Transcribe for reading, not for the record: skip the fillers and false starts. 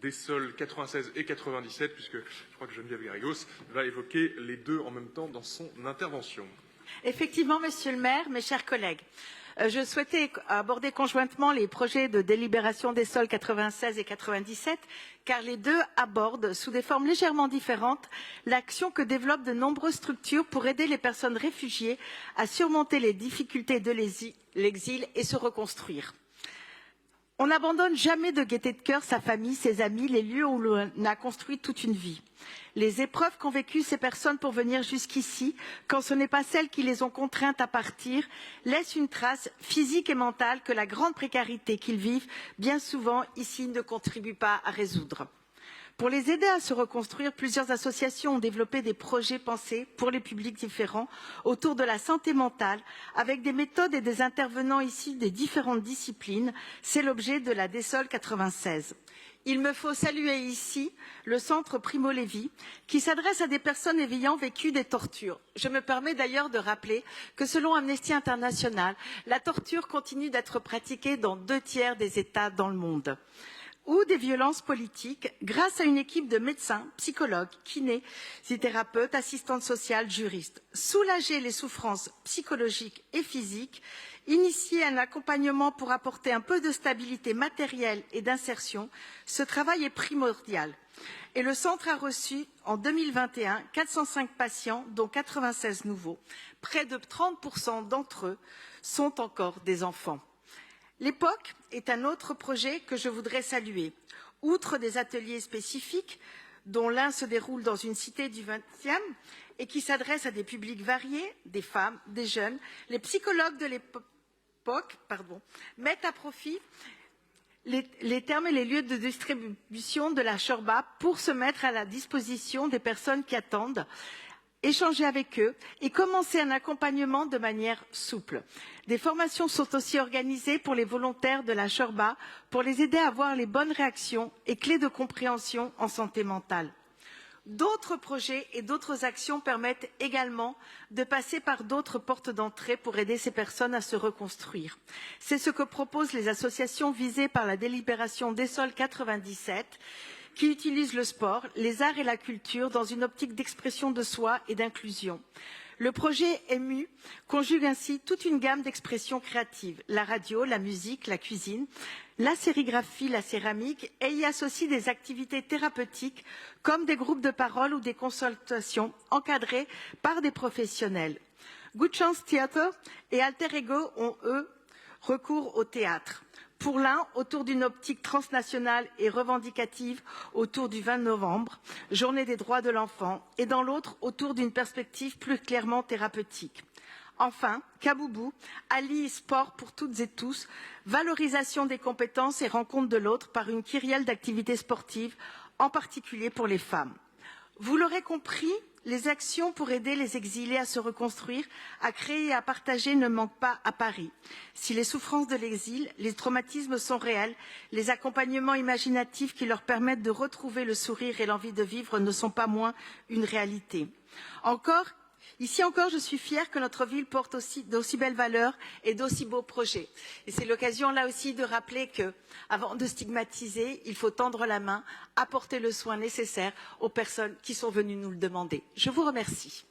des sols 96 et 97, puisque je crois que Geneviève Garrigos va évoquer les deux en même temps dans son intervention. Effectivement, Monsieur le maire, mes chers collègues, je souhaitais aborder conjointement les projets de délibération des sols 96 et 97, car les deux abordent, sous des formes légèrement différentes, l'action que développent de nombreuses structures pour aider les personnes réfugiées à surmonter les difficultés de l'exil et se reconstruire. On n'abandonne jamais de gaieté de cœur sa famille, ses amis, les lieux où l'on a construit toute une vie. Les épreuves qu'ont vécues ces personnes pour venir jusqu'ici, quand ce n'est pas celles qui les ont contraintes à partir, laissent une trace physique et mentale que la grande précarité qu'ils vivent, bien souvent ici, ne contribue pas à résoudre. Pour les aider à se reconstruire, plusieurs associations ont développé des projets pensés pour les publics différents autour de la santé mentale, avec des méthodes et des intervenants issus des différentes disciplines. C'est l'objet de la DESOL 96. Il me faut saluer ici le centre Primo Levi, qui s'adresse à des personnes ayant vécu des tortures. Je me permets d'ailleurs de rappeler que selon Amnesty International, la torture continue d'être pratiquée dans 2/3 des États dans le monde. Ou des violences politiques, grâce à une équipe de médecins, psychologues, kinésithérapeutes, assistantes sociales, juristes. Soulager les souffrances psychologiques et physiques, initier un accompagnement pour apporter un peu de stabilité matérielle et d'insertion, ce travail est primordial. Et le centre a reçu, en 2021, 405 patients, dont 96 nouveaux. Près de 30% d'entre eux sont encore des enfants. L'Époque est un autre projet que je voudrais saluer. Outre des ateliers spécifiques, dont l'un se déroule dans une cité du 20e et qui s'adresse à des publics variés, des femmes, des jeunes, les psychologues de l'Époque mettent à profit les termes et les lieux de distribution de la Chorba pour se mettre à la disposition des personnes qui attendent, échanger avec eux et commencer un accompagnement de manière souple. Des formations sont aussi organisées pour les volontaires de la Chorba pour les aider à avoir les bonnes réactions et clés de compréhension en santé mentale. D'autres projets et d'autres actions permettent également de passer par d'autres portes d'entrée pour aider ces personnes à se reconstruire. C'est ce que proposent les associations visées par la délibération DESOL 97, qui utilisent le sport, les arts et la culture dans une optique d'expression de soi et d'inclusion. Le projet EMU conjugue ainsi toute une gamme d'expressions créatives, la radio, la musique, la cuisine, la sérigraphie, la céramique, et y associe des activités thérapeutiques comme des groupes de parole ou des consultations encadrées par des professionnels. Good Chance Theatre et Alter Ego ont, eux, recours au théâtre. Pour l'un, autour d'une optique transnationale et revendicative autour du 20 novembre, journée des droits de l'enfant, et dans l'autre, autour d'une perspective plus clairement thérapeutique. Enfin, Kaboubou allie sport pour toutes et tous, valorisation des compétences et rencontre de l'autre par une kyrielle d'activités sportives, en particulier pour les femmes. Vous l'aurez compris, les actions pour aider les exilés à se reconstruire, à créer et à partager ne manquent pas à Paris. Si les souffrances de l'exil, les traumatismes sont réels, les accompagnements imaginatifs qui leur permettent de retrouver le sourire et l'envie de vivre ne sont pas moins une réalité. Ici encore, je suis fière que notre ville porte aussi d'aussi belles valeurs et d'aussi beaux projets. Et c'est l'occasion là aussi de rappeler que, avant de stigmatiser, il faut tendre la main, apporter le soin nécessaire aux personnes qui sont venues nous le demander. Je vous remercie.